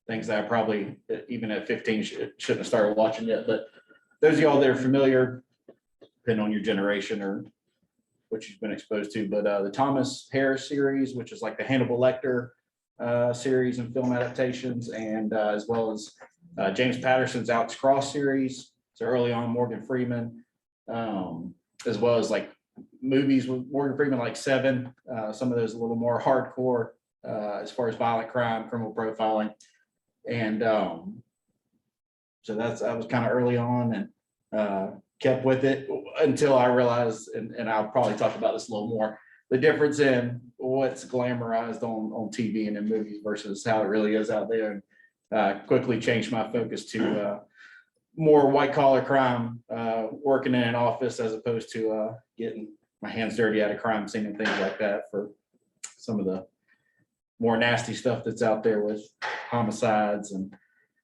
things that I probably, even at 15, shouldn't have started watching yet. But those of y'all that are familiar, depending on your generation or what you've been exposed to, but the Thomas Harris series, which is like the Hannibal Lecter series and film adaptations, and as well as James Patterson's Alex Cross series. So early on, Morgan Freeman, as well as like movies with Morgan Freeman, like Seven, some of those a little more hardcore as far as violent crime, criminal profiling. And so I was kind of early on and kept with it until I realized, and I'll probably talk about this a little more, the difference in what's glamorized on TV and in movies versus how it really is out there. And quickly changed my focus to more white collar crime, working in an office as opposed to getting my hands dirty at a crime scene and things like that for some of the more nasty stuff that's out there with homicides and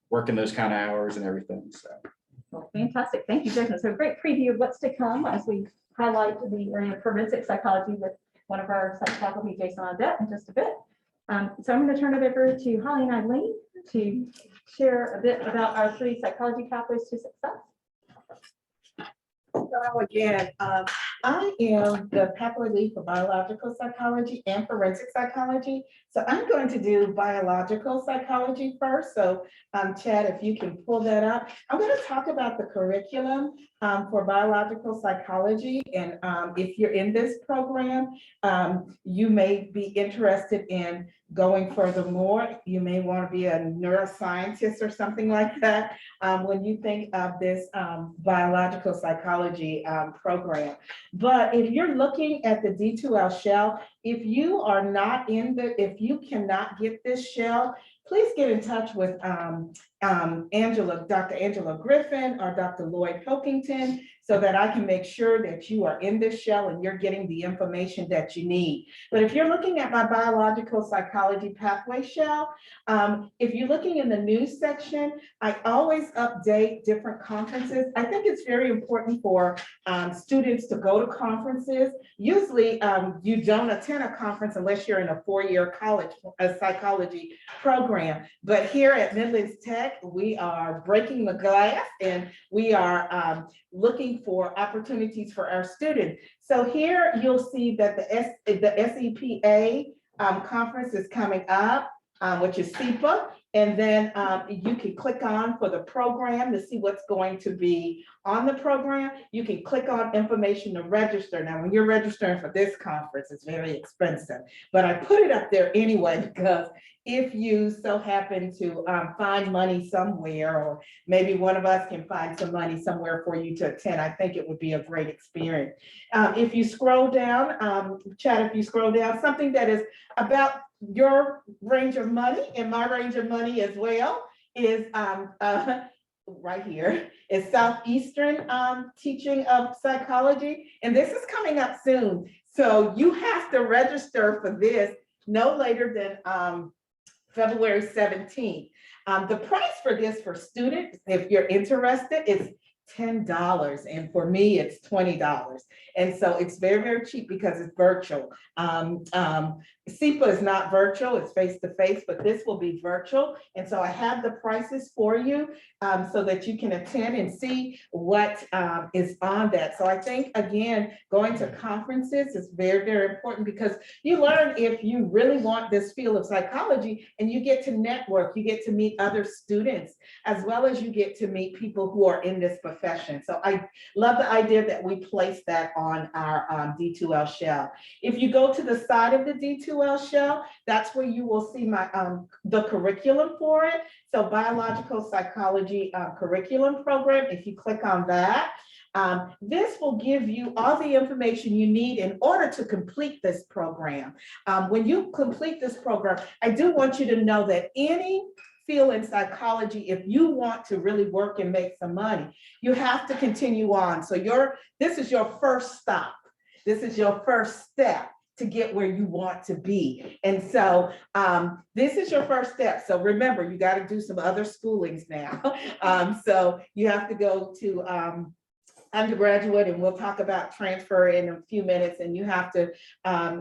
working those kind of hours and everything. So. Well, fantastic. Thank you, Jason. So great preview of what's to come as we highlight the area of forensic psychology with one of our psych faculty, Jason Audette, in just a bit. So I'm going to turn it over to Holly and Eileen to share a bit about our 3 psychology pathways to success. So again, I am the pathway lead for biological psychology and forensic psychology. So I'm going to do biological psychology first. So Chad, if you can pull that up. I'm going to talk about the curriculum for biological psychology. And if you're in this program, you may be interested in going furthermore. You may want to be a neuroscientist or something like that when you think of this biological psychology program. But if you're looking at the D2L shell, if you are not if you cannot get this shell, please get in touch with Dr. Angela Griffin or Dr. Lloyd Pilkington so that I can make sure that you are in this shell and you're getting the information that you need. But if you're looking at my biological psychology pathway shell, if you're looking in the news section, I always update different conferences. I think it's very important for students to go to conferences. Usually you don't attend a conference unless you're in a 4-year college psychology program. But here at Midlands Tech, we are breaking the glass and we are looking for opportunities for our students. So here you'll see that the SEPA conference is coming up, which is SEPA. And then you can click on for the program to see what's going to be on the program. You can click on information to register. Now, when you're registering for this conference, it's very expensive, but I put it up there anyway, because if you so happen to find money somewhere, or maybe one of us can find some money somewhere for you to attend, I think it would be a great experience. If you scroll down, Chad, if you scroll down, something that is about your range of money and my range of money as well is right here is Southeastern teaching of psychology, and this is coming up soon. So you have to register for this no later than February 17th. The price for this for students, if you're interested, is $10, and for me it's $20, and so it's very, very cheap because it's virtual. SEPA is not virtual, it's face-to-face, but this will be virtual, and so I have the prices for you so that you can attend and see what is on that. So I think, again, going to conferences is very, very important, because you learn if you really want this field of psychology, and you get to network, you get to meet other students, as well as you get to meet people who are in this profession. So I love the idea that we place that on our D2L shell. If you go to the side of the D2L shell, that's where you will see my the curriculum for it. So biological psychology curriculum program, if you click on that, this will give you all the information you need in order to complete this program. When you complete this program, I do want you to know that any field in psychology, if you want to really work and make some money, you have to continue on. So this is your first stop. This is your first step to get where you want to be. And so this is your first step. So remember, you got to do some other schoolings now. So you have to go to undergraduate, and we'll talk about transfer in a few minutes, and you have to,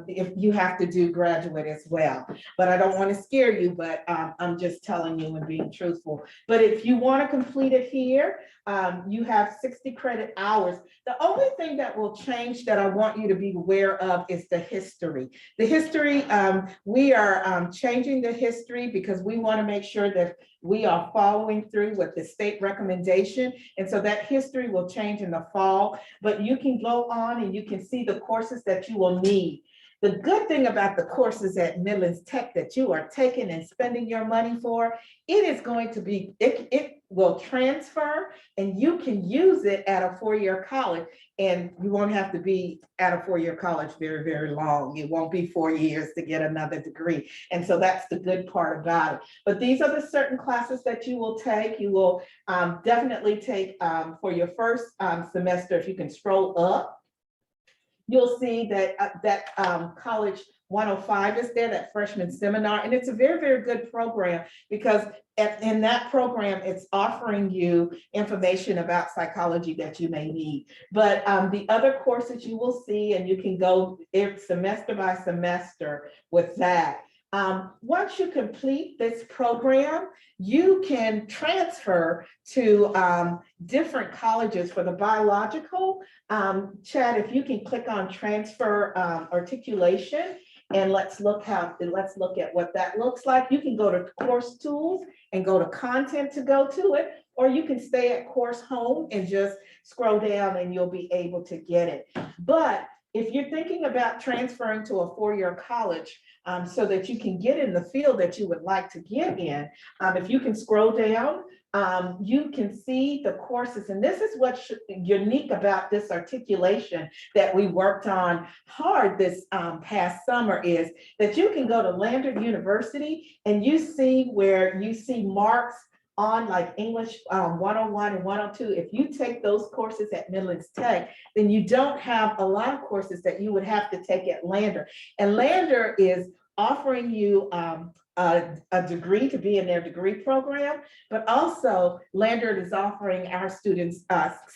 if you have to do graduate as well. But I don't want to scare you, but I'm just telling you and being truthful. But if you want to complete it here, you have 60 credit hours. The only thing that will change that I want you to be aware of is the history. The history, we are changing the history because we want to make sure that we are following through with the state recommendation. And so that history will change in the fall, but you can go on and you can see the courses that you will need. The good thing about the courses at Midlands Tech that you are taking and spending your money for, it is going to be, it will transfer and you can use it at a four-year college, and you won't have to be at a four-year college very, very long. It won't be 4 years to get another degree. And so that's the good part about it. But these are the certain classes that you will take. You will definitely take for your first semester. If you can scroll up, you'll see that College 105 is there, that freshman seminar. And it's a very, very good program because in that program, it's offering you information about psychology that you may need. But the other courses you will see, and you can go semester by semester with that. Once you complete this program, you can transfer to different colleges for the biological. Chad, if you can click on transfer articulation, and let's look at what that looks like. You can go to course tools and go to content to go to it, or you can stay at course home and just scroll down and you'll be able to get it. But if you're thinking about transferring to a four-year college so that you can get in the field that you would like to get in, if you can scroll down, you can see the courses. And this is what's unique about this articulation that we worked on hard this past summer, is that you can go to Lander University and you see where you see marks on like English 101 and 102. If you take those courses at Midlands Tech, then you don't have a lot of courses that you would have to take at Lander. And Lander is offering you a degree to be in their degree program, but also Lander is offering our students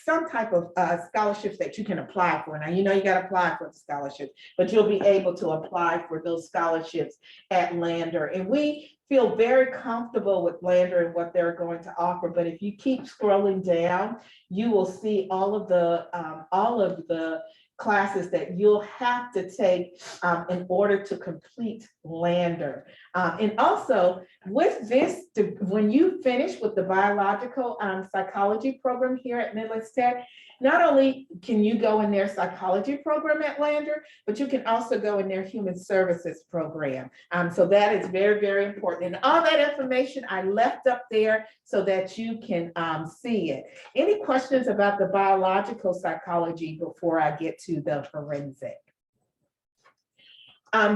some type of scholarships that you can apply for. Now, you know, you got to apply for the scholarships, but you'll be able to apply for those scholarships at Lander. And we feel very comfortable with Lander and what they're going to offer. But if you keep scrolling down, you will see all of the classes that you'll have to take in order to complete Lander. And also with this, when you finish with the biological psychology program here at Midlands Tech, not only can you go in their psychology program at Lander, but you can also go in their human services program. So that is very, very important. And all that information I left up there so that you can see it. Any questions about the biological psychology before I get to the forensic?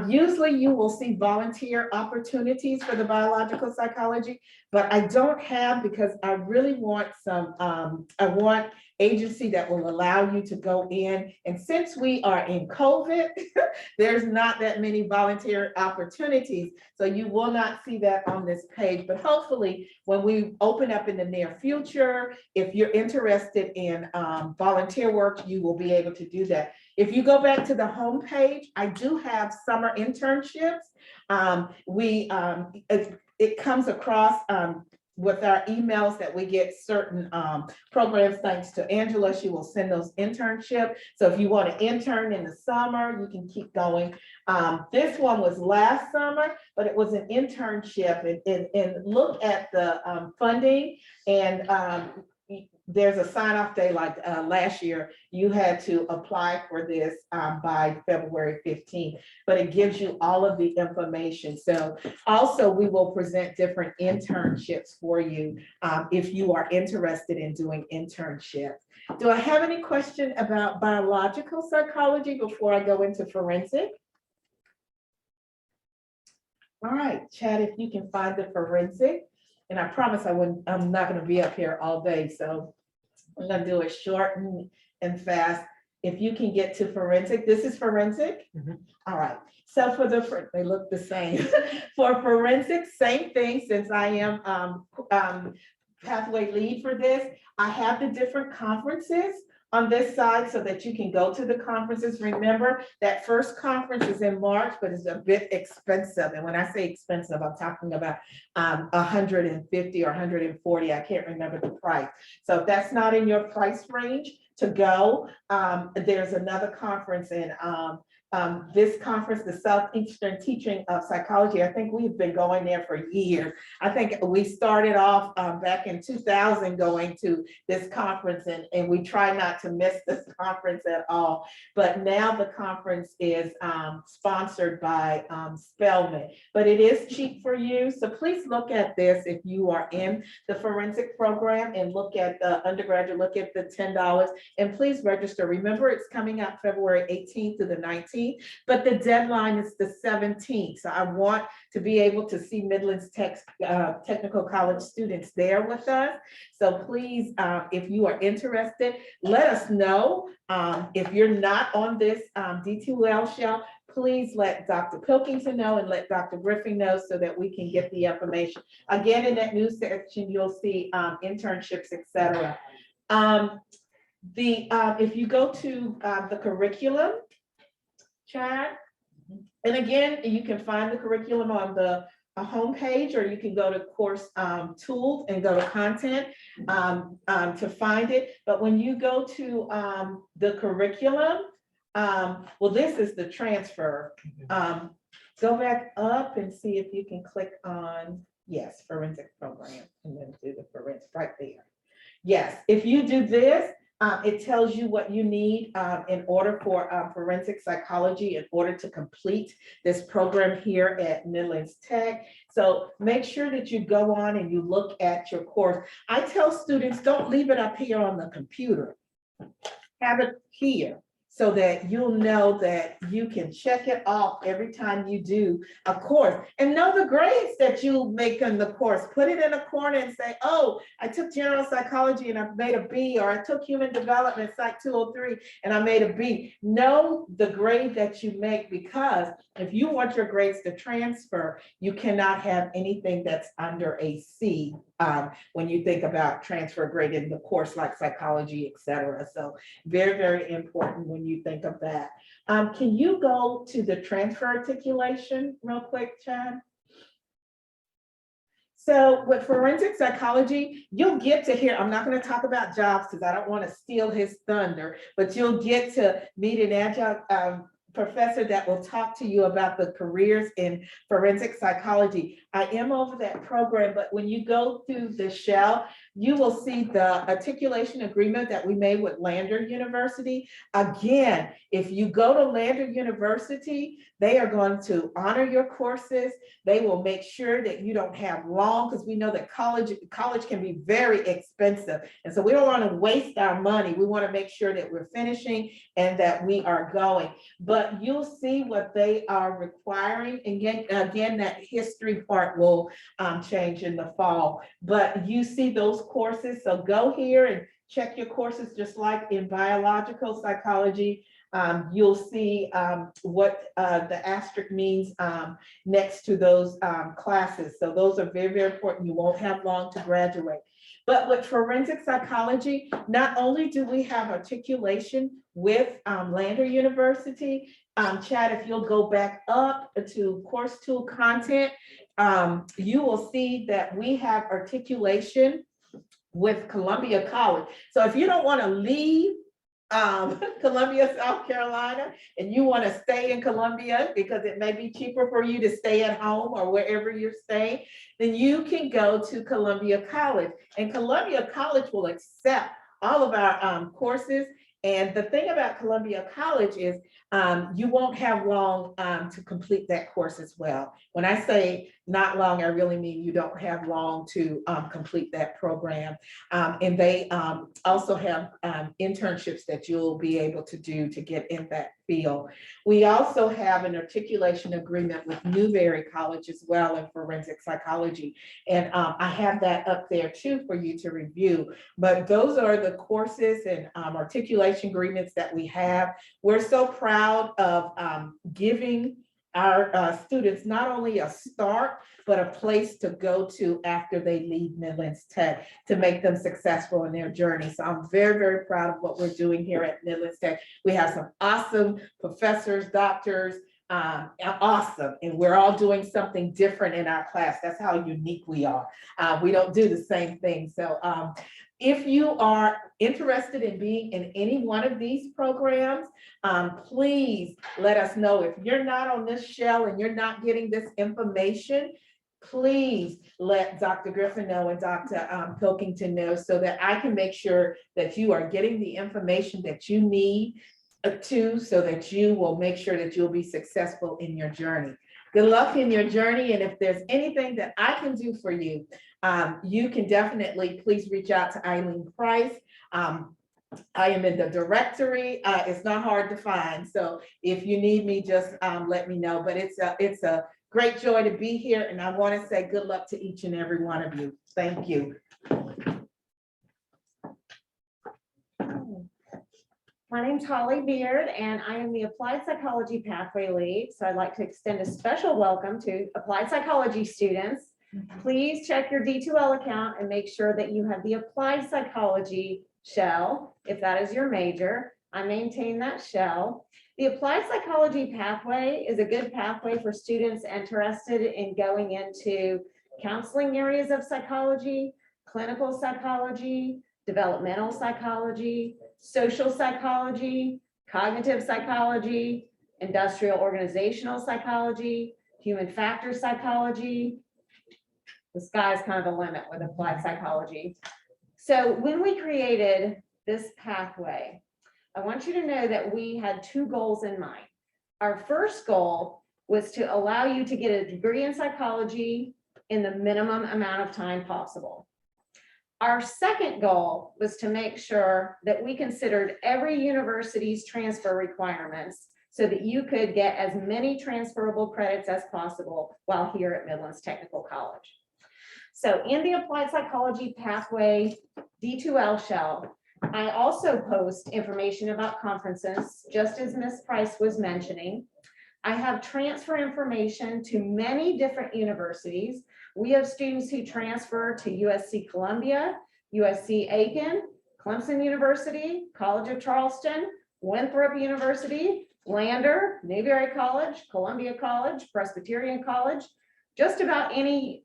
Usually you will see volunteer opportunities for the biological psychology, but I don't have, because I really want some, I want agency that will allow you to go in. And since we are in COVID, there's not that many volunteer opportunities. So you will not see that on this page, but hopefully when we open up in the near future, if you're interested in volunteer work, you will be able to do that. If you go back to the home page, I do have summer internships. It comes across with our emails that we get certain programs. Thanks to Angela, she will send those internships. So if you want to intern in the summer, you can keep going. This one was last summer, but it was an internship, and look at the funding, and there's a sign-off day. Like last year, you had to apply for this by February 15th, but it gives you all of the information. So also we will present different internships for you if you are interested in doing internships. Do I have any question about biological psychology before I go into forensic? All right, Chad, if you can find the forensic. And I promise I'm not going to be up here all day, so I'm going to do it short and fast. If you can get to forensic, this is forensic. Mm-hmm. All right. So they look the same. For forensic, same thing. Since I am pathway lead for this, I have the different conferences on this side so that you can go to the conferences. Remember, that first conference is in March, but it's a bit expensive. And when I say expensive, I'm talking about 150 or 140. I can't remember the price. So if that's not in your price range to go, there's another conference in this conference, the Southeastern Teaching of Psychology. I think we've been going there for years. I think we started off back in 2000 going to this conference, and we try not to miss this conference at all. But now the conference is sponsored by Spelman, but it is cheap for you. So please look at this if you are in the forensic program, and look at the undergraduate, look at the $10, and please register. Remember, it's coming out February 18th to the 19th. But the deadline is the 17th. So I want to be able to see Midlands Technical College students there with us. So please, if you are interested, let us know. If you're not on this D2L shell, please let Dr. Pilkington know and let Dr. Griffin know so that we can get the information. Again, in that news section, you'll see internships, etc. If you go to the curriculum, Chad, and again, you can find the curriculum on the homepage, or you can go to course tools and go to content to find it. But when you go to the curriculum, well, this is the transfer. Go back up and see if you can click on, yes, forensic program, and then do the forensic right there. Yes, if you do this, it tells you what you need in order for forensic psychology in order to complete this program here at Midlands Tech. So make sure that you go on and you look at your course. I tell students, don't leave it up here on the computer. Have it here, so that you'll know that you can check it off every time you do a course, and know the grades that you make in the course. Put it in a corner and say, oh, I took general psychology and I made a B, or I took human development, Psych 203, and I made a B. Know the grade that you make, because if you want your grades to transfer, you cannot have anything that's under a C when you think about transfer grade in the course like psychology, etc. So very, very important when you think of that. Can you go to the transfer articulation real quick, Chad? So with forensic psychology, you'll get to hear, I'm not going to talk about jobs because I don't want to steal his thunder, but you'll get to meet an adjunct professor that will talk to you about the careers in forensic psychology. I am over that program, but when you go through the shell, you will see the articulation agreement that we made with Lander University. Again, if you go to Lander University, they are going to honor your courses. They will make sure that you don't have long, because we know that college can be very expensive. And so we don't want to waste our money. We want to make sure that we're finishing and that we are going. But you'll see what they are requiring. And again, that history part will change in the fall. But you see those courses. So go here and check your courses, just like in biological psychology. You'll see what the asterisk means next to those classes. So those are very, very important. You won't have long to graduate. But with forensic psychology, not only do we have articulation with Lander University, Chad, if you'll go back up to course tool content, you will see that we have articulation with Columbia College. So if you don't want to leave Columbia, South Carolina, and you want to stay in Columbia because it may be cheaper for you to stay at home or wherever you're staying, then you can go to Columbia College, and Columbia College will accept all of our courses. And the thing about Columbia College is you won't have long to complete that course as well. When I say not long, I really mean you don't have long to complete that program. And they also have internships that you'll be able to do to get in that field. We also have an articulation agreement with Newberry College as well in forensic psychology. And I have that up there too for you to review. But those are the courses and articulation agreements that we have. We're so proud of giving our students not only a start, but a place to go to after they leave Midlands Tech to make them successful in their journey. So I'm very, very proud of what we're doing here at Midlands Tech. We have some awesome professors, doctors, awesome. And we're all doing something different in our class. That's how unique we are. We don't do the same thing. So if you are interested in being in any one of these programs, please let us know. If you're not on this shell and you're not getting this information, please let Dr. Griffin know and Dr. Pilkington know so that I can make sure that you are getting the information that you need so that you will make sure that you'll be successful in your journey. Good luck in your journey. And if there's anything that I can do for you, you can definitely please reach out to Eileen Price. I am in the directory. It's not hard to find. So if you need me, just let me know. But it's a great joy to be here. And I want to say good luck to each and every one of you. Thank you. My name's Holly Beard, and I am the Applied Psychology Pathway Lead. So I'd like to extend a special welcome to Applied Psychology students. Please check your D2L account and make sure that you have the Applied Psychology shell, if that is your major. I maintain that shell. The Applied Psychology Pathway is a good pathway for students interested in going into counseling areas of psychology, clinical psychology, developmental psychology, social psychology, cognitive psychology, industrial organizational psychology, human factor psychology. The sky's kind of the limit with applied psychology. So when we created this pathway, I want you to know that we had two goals in mind. Our first goal was to allow you to get a degree in psychology in the minimum amount of time possible. Our second goal was to make sure that we considered every university's transfer requirements so that you could get as many transferable credits as possible while here at Midlands Technical College. So in the Applied Psychology Pathway D2L shell, I also post information about conferences, just as Ms. Price was mentioning. I have transfer information to many different universities. We have students who transfer to USC Columbia, USC Aiken, Clemson University, College of Charleston, Winthrop University, Lander, Newberry College, Columbia College, Presbyterian College, just about any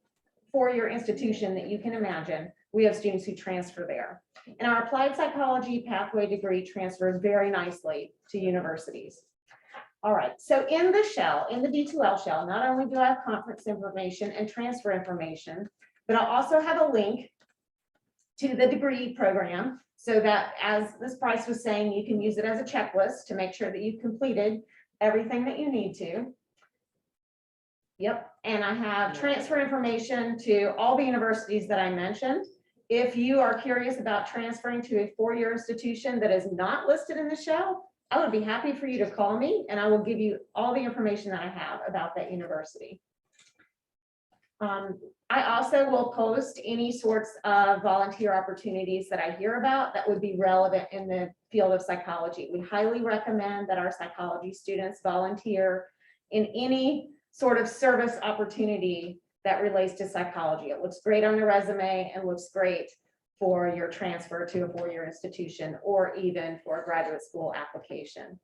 four-year institution that you can imagine. We have students who transfer there. And our applied psychology pathway degree transfers very nicely to universities. All right, so in the shell, in the D2L shell, not only do I have conference information and transfer information, but I'll also have a link to the degree program so that, as Ms. Price was saying, you can use it as a checklist to make sure that you've completed everything that you need to. Yep, and I have transfer information to all the universities that I mentioned. If you are curious about transferring to a four-year institution that is not listed in the shell, I would be happy for you to call me and I will give you all the information that I have about that university. I also will post any sorts of volunteer opportunities that I hear about that would be relevant in the field of psychology. We highly recommend that our psychology students volunteer in any sort of service opportunity that relates to psychology. It looks great on your resume and looks great for your transfer to a four-year institution or even for a graduate school application.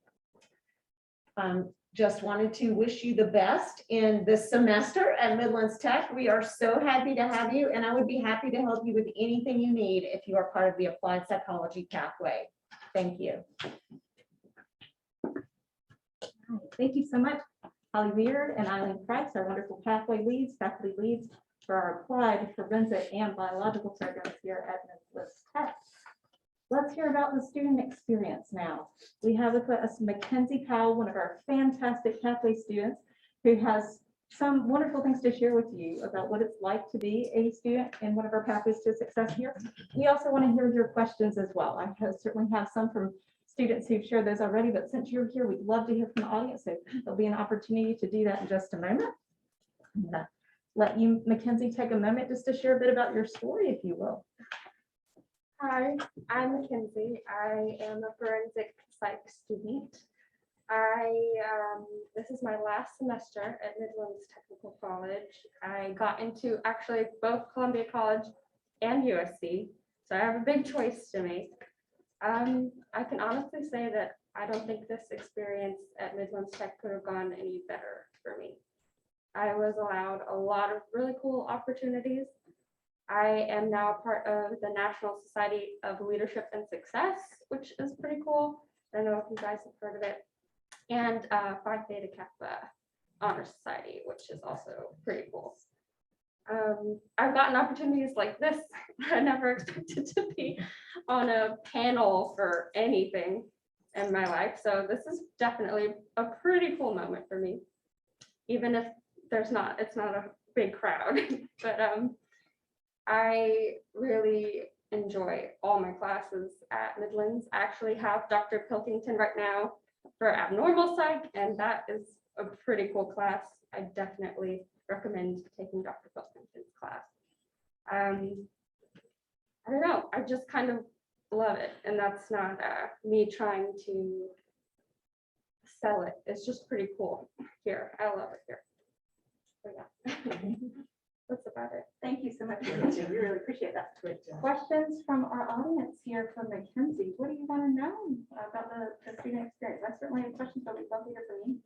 Just wanted to wish you the best in this semester at Midlands Tech. We are so happy to have you, and I would be happy to help you with anything you need if you are part of the Applied Psychology Pathway. Thank you. Thank you so much, Holly Beard and Eileen Price, our wonderful pathway leads, faculty leads for our applied forensic and biological programs here at Midlands Tech. Let's hear about the student experience now. We have with us Mackenzie Powell, one of our fantastic pathway students, who has some wonderful things to share with you about what it's like to be a student in one of our pathways to success here. We also want to hear your questions as well. I certainly have some from students who've shared those already, but since you're here, we'd love to hear from the audience. So there'll be an opportunity to do that in just a moment. I'm gonna let you, Mackenzie, take a moment just to share a bit about your story, if you will. Hi, I'm Mackenzie. I am a forensic psych student. This is my last semester at Midlands Technical College. I got into actually both Columbia College and USC, so I have a big choice to make. I can honestly say that I don't think this experience at Midlands Tech could have gone any better for me. I was allowed a lot of really cool opportunities. I am now part of the National Society of Leadership and Success, which is pretty cool. I don't know if you guys have heard of it. And Phi Theta Kappa Honor Society, which is also pretty cool. I've gotten opportunities like this. I never expected to be on a panel for anything in my life. So this is definitely a pretty cool moment for me, even if it's not a big crowd. But I really enjoy all my classes at Midlands. I actually have Dr. Pilkington right now for abnormal psych, and that is a pretty cool class. I definitely recommend taking Dr. Pilkington's class. I don't know, I just kind of love it, and that's not me trying to sell it. It's just pretty cool here. I love it here. So yeah, that's about it. Thank you so much. We really appreciate that. Questions from our audience here from Mackenzie. What do you want to know about the student experience? I certainly have questions, but we'd love to hear from you.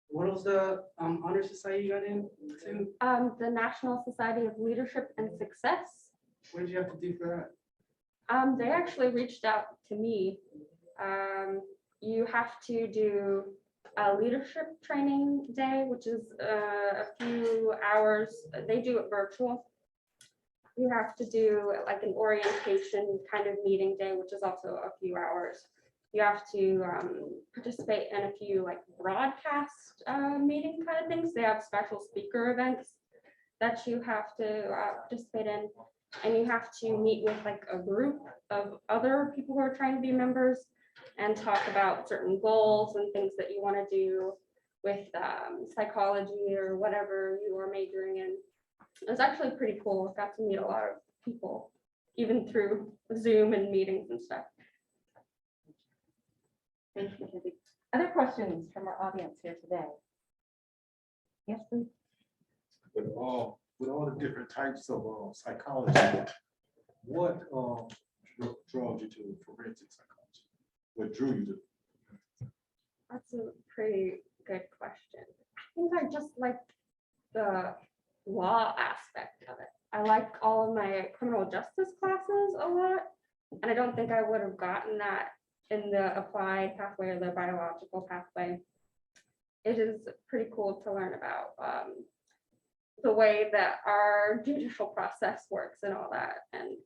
What was the honor society you got into? The National Society of Leadership and Success. What did you have to do for that? They actually reached out to me. You have to do a leadership training day, which is a few hours. They do it virtual. You have to do like an orientation kind of meeting day, which is also a few hours. You have to participate in a few like broadcast meeting kind of things. They have special speaker events that you have to participate in, and you have to meet with like a group of other people who are trying to be members and talk about certain goals and things that you want to do with psychology or whatever you are majoring in. It was actually pretty cool. I got to meet a lot of people, even through Zoom and meetings and stuff. Thank you, Mackenzie. Other questions from our audience here today? Yes, please. With all the different types of psychology, what draws you to forensic psychology? What drew you to? That's a pretty good question. I think I just like the law aspect of it. I like all of my criminal justice classes a lot, and I don't think I would have gotten that in the applied pathway or the biological pathway. It is pretty cool to learn about the way that our judicial process works and all that. And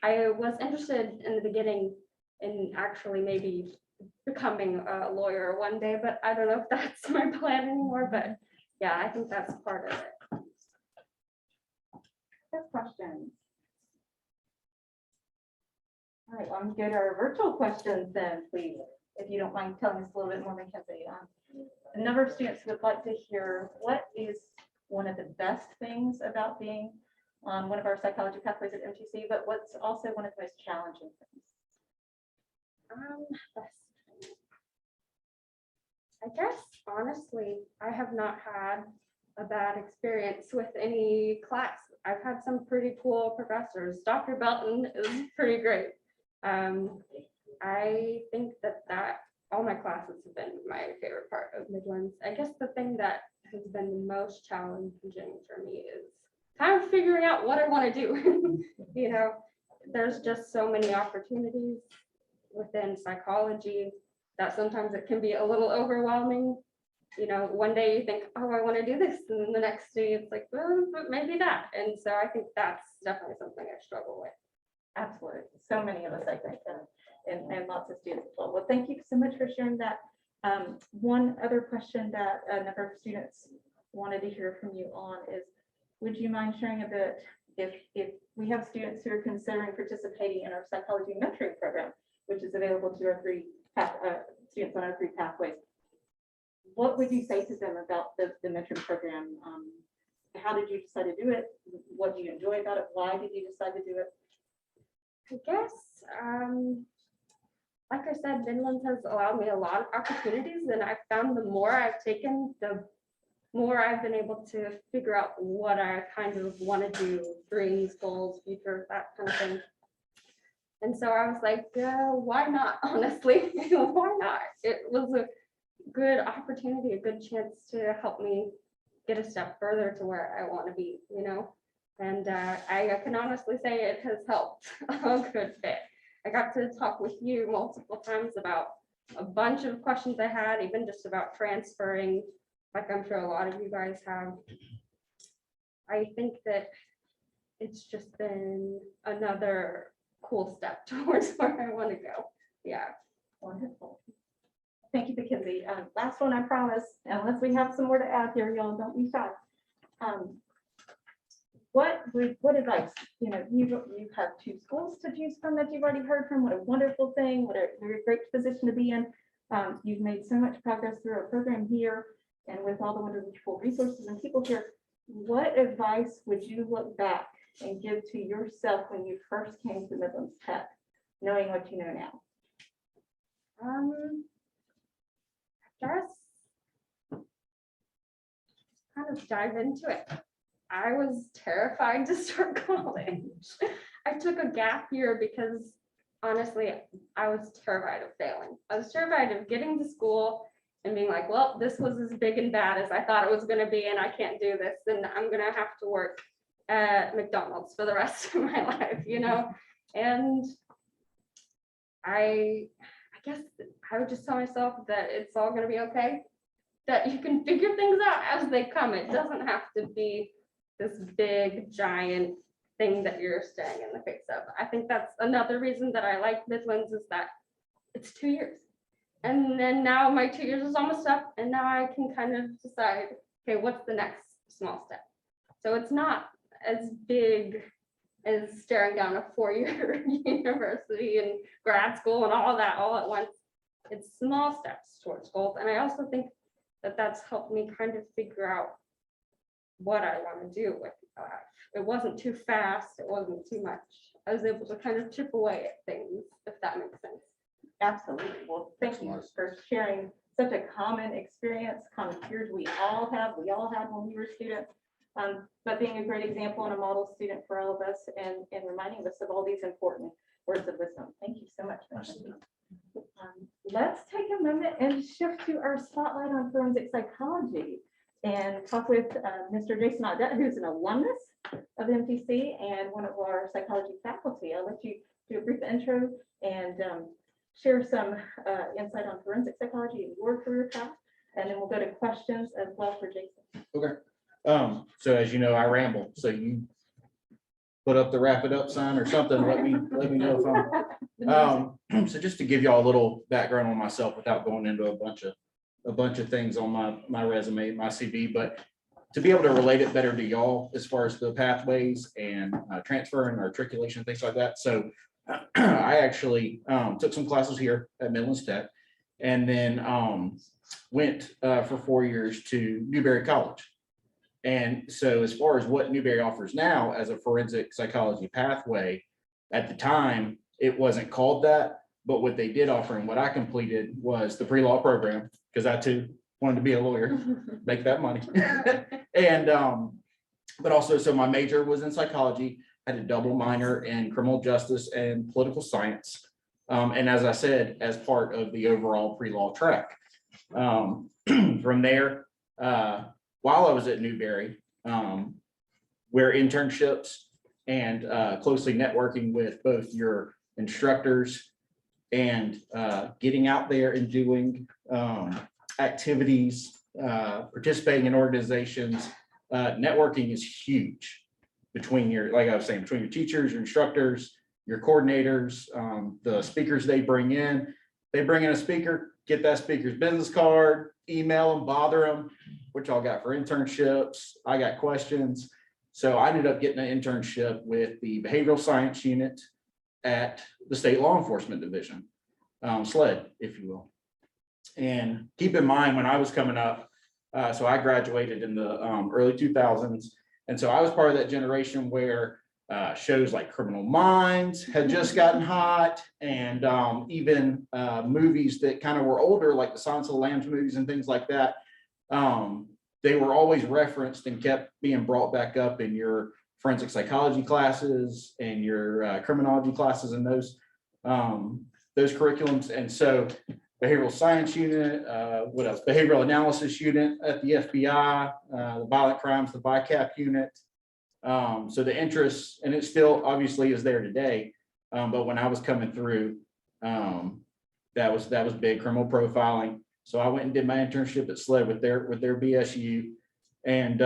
I was interested in the beginning in actually maybe becoming a lawyer one day, but I don't know if that's my plan anymore. But yeah, I think that's part of it. Good questions. All right, I'm going to our virtual questions then, please, if you don't mind telling us a little bit more, Mackenzie. A number of students would like to hear what is one of the best things about being on one of our psychology pathways at MTC, but what's also one of the most challenging things? I guess honestly, I have not had a bad experience with any class. I've had some pretty cool professors. Dr. Belton is pretty great. I think that all my classes have been my favorite part of Midlands. I guess the thing that has been the most challenging for me is kind of figuring out what I want to do. You know, there's just so many opportunities within psychology that sometimes it can be a little overwhelming. You know, one day you think, oh, I want to do this, and then the next day it's like, well, but maybe that. And so I think that's definitely something I struggle with. Absolutely. So many of us, I think, and lots of students as well. Well, thank you so much for sharing that. One other question that a number of students wanted to hear from you on is, would you mind sharing a bit if we have students who are considering participating in our psychology mentoring program, which is available to our students on our 3 pathways? What would you say to them about the mentoring program? How did you decide to do it? What do you enjoy about it? Why did you decide to do it? I guess like I said, Midlands has allowed me a lot of opportunities, and I've found the more I've taken, the more I've been able to figure out what I kind of want to do, dreams, goals, future, that kind of thing. And so I was like, why not? Honestly, why not? It was a good opportunity, a good chance to help me get a step further to where I want to be, you know? And I can honestly say it has helped a good bit. I got to talk with you multiple times about a bunch of questions I had, even just about transferring, like I'm sure a lot of you guys have. I think that it's just been another cool step towards where I want to go. Yeah. Wonderful. Thank you, Mackenzie. Last one, I promise, unless we have some more to add here, y'all don't be shy. What advice, you know, you have 2 schools to choose from that you've already heard from. What a wonderful thing. What a very great position to be in. You've made so much progress through our program here and with all the wonderful resources and people here. What advice would you look back and give to yourself when you first came to Midlands Tech, knowing what you know now? I guess kind of dive into it. I was terrified to start college. I took a gap year because honestly, I was terrified of failing. I was terrified of getting to school and being like, well, this was as big and bad as I thought it was going to be, and I can't do this, and I'm going to have to work at McDonald's for the rest of my life, you know? And I guess I would just tell myself that it's all going to be okay, that you can figure things out as they come. It doesn't have to be this big, giant thing that you're staring in the face of. I think that's another reason that I like Midlands, is that it's 2 years. And then now my 2 years is almost up, and now I can kind of decide, okay, what's the next small step? So it's not as big as staring down a 4-year university and grad school and all that all at once. It's small steps towards goals. And I also think that that's helped me kind of figure out what I want to do with life. It wasn't too fast, it wasn't too much. I was able to kind of chip away at things, if that makes sense. Absolutely. Well, thank you for sharing such a common experience, common fears we all had when we were students. But being a great example and a model student for all of us, and reminding us of all these important words of wisdom. Thank you so much. Let's take a moment and shift to our spotlight on forensic psychology and talk with Mr. Jason Audette, who's an alumnus of MTC and one of our psychology faculty. I'll let you do a brief intro and share some insight on forensic psychology and your career path, and then we'll go to questions as well for Jason. Okay. So as you know, I ramble, so you put up the wrap it up sign or something, let me know if I'm, so just to give y'all a little background on myself without going into a bunch of things on my resume, my CV, but to be able to relate it better to y'all as far as the pathways and transfer and articulation, things like that. So I actually took some classes here at Midlands Tech, and then went for 4 years to Newberry College. And so as far as what Newberry offers now as a forensic psychology pathway, at the time, it wasn't called that, but what they did offer and what I completed was the pre-law program, because I too wanted to be a lawyer, make that money. And, but also, so my major was in psychology, I had a double minor in criminal justice and political science. And as I said, as part of the overall pre-law track. From there, while I was at Newberry, where internships and closely networking with both your instructors and getting out there and doing activities, participating in organizations, networking is huge between your, like I was saying, between your teachers, your instructors, your coordinators, the speakers they bring in. They bring in a speaker, get that speaker's business card, email them, bother them, which y'all got for internships. I got questions. So I ended up getting an internship with the behavioral science unit at the State Law Enforcement Division, SLED, if you will. And keep in mind, when I was coming up, so I graduated in the early 2000s. And so I was part of that generation where shows like Criminal Minds had just gotten hot, and even movies that kind of were older, like the Silence of the Lambs movies and things like that. They were always referenced and kept being brought back up in your forensic psychology classes and your criminology classes and those curriculums. And so behavioral science unit, what else? Behavioral analysis unit at the FBI, the violent crimes, the VICAP unit. So the interest, and it still obviously is there today. But when I was coming through, that was big, criminal profiling. So I went and did my internship at SLED with their BSU, and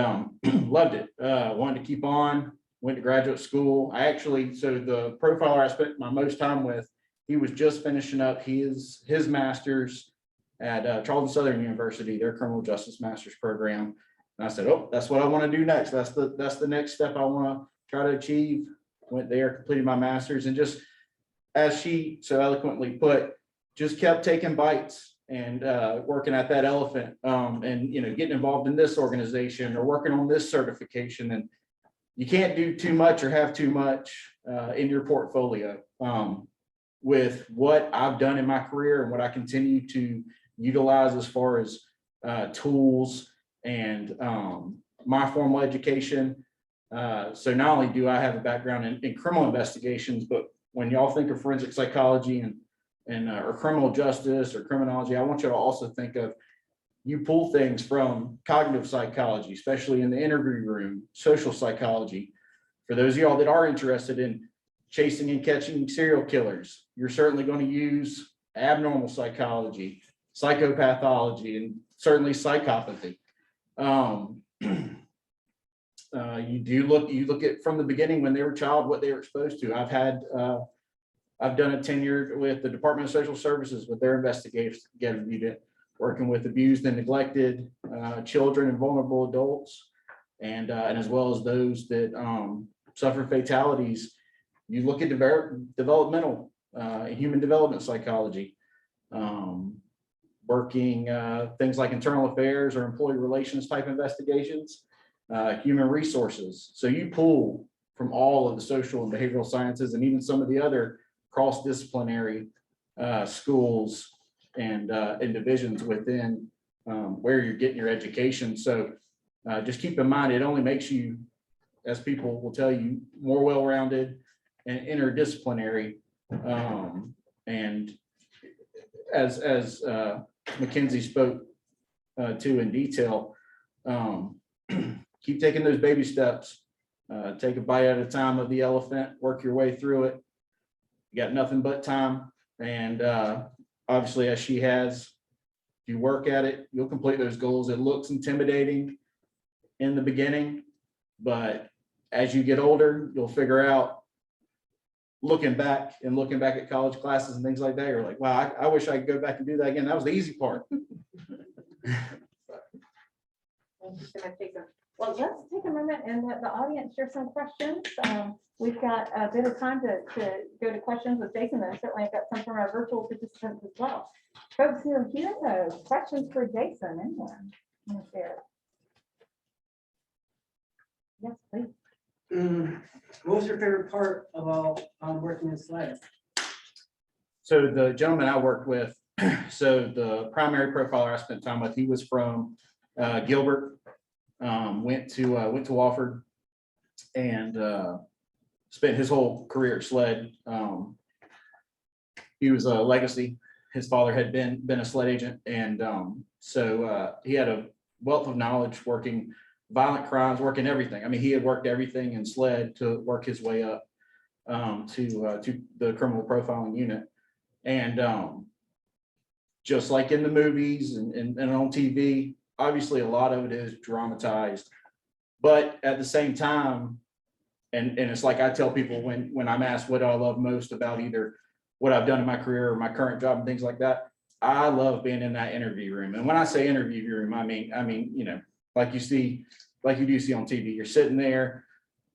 loved it. Wanted to keep on, went to graduate school. So the profiler I spent my most time with, he was just finishing up his master's at Charleston Southern University, their criminal justice master's program. And I said, oh, that's what I want to do next. That's the next step I want to try to achieve. Went there, completed my master's, and just, as she so eloquently put, just kept taking bites and working at that elephant, and getting involved in this organization or working on this certification. And you can't do too much or have too much in your portfolio. With what I've done in my career and what I continue to utilize as far as tools and my formal education. So not only do I have a background in criminal investigations, but when y'all think of forensic psychology and or criminal justice or criminology, I want you to also think of, you pull things from cognitive psychology, especially in the interview room, social psychology. For those of y'all that are interested in chasing and catching serial killers, you're certainly going to use abnormal psychology, psychopathology, and certainly psychopathy. You look at from the beginning when they were a child, what they were exposed to. I've done a tenure with the Department of Social Services with their investigative unit, working with abused and neglected children and vulnerable adults, and as well as those that suffer fatalities. You look at developmental human development psychology, working things like internal affairs or employee relations type investigations, human resources. So you pull from all of the social and behavioral sciences, and even some of the other cross-disciplinary schools and divisions within where you're getting your education. So just keep in mind, it only makes you, as people will tell you, more well-rounded and interdisciplinary. And as Mackenzie spoke to in detail, keep taking those baby steps. Take a bite at a time of the elephant, work your way through it. You got nothing but time. And obviously, as she has, if you work at it, you'll complete those goals. It looks intimidating in the beginning, but as you get older, you'll figure out, looking back at college classes and things like that, you're like, wow, I wish I could go back and do that again. That was the easy part. Well, let's take a moment and let the audience share some questions. We've got a bit of time to go to questions with Jason, and certainly I've got some from our virtual participants as well. Folks who are here, though, questions for Jason, anyone want to share? Yes, please. What was your favorite part about working in SLED? So the gentleman I worked with, so the primary profiler I spent time with, he was from Gilbert, went to Wofford, and spent his whole career at SLED. He was a legacy. His father had been a SLED agent, and so he had a wealth of knowledge working violent crimes, working everything. I mean, he had worked everything in SLED to work his way up to the criminal profiling unit. And just like in the movies and on TV, obviously a lot of it is dramatized, but at the same time, and it's like I tell people when I'm asked what I love most about either what I've done in my career or my current job and things like that, I love being in that interview room. And when I say interview room, I mean, like you do see on TV, you're sitting there,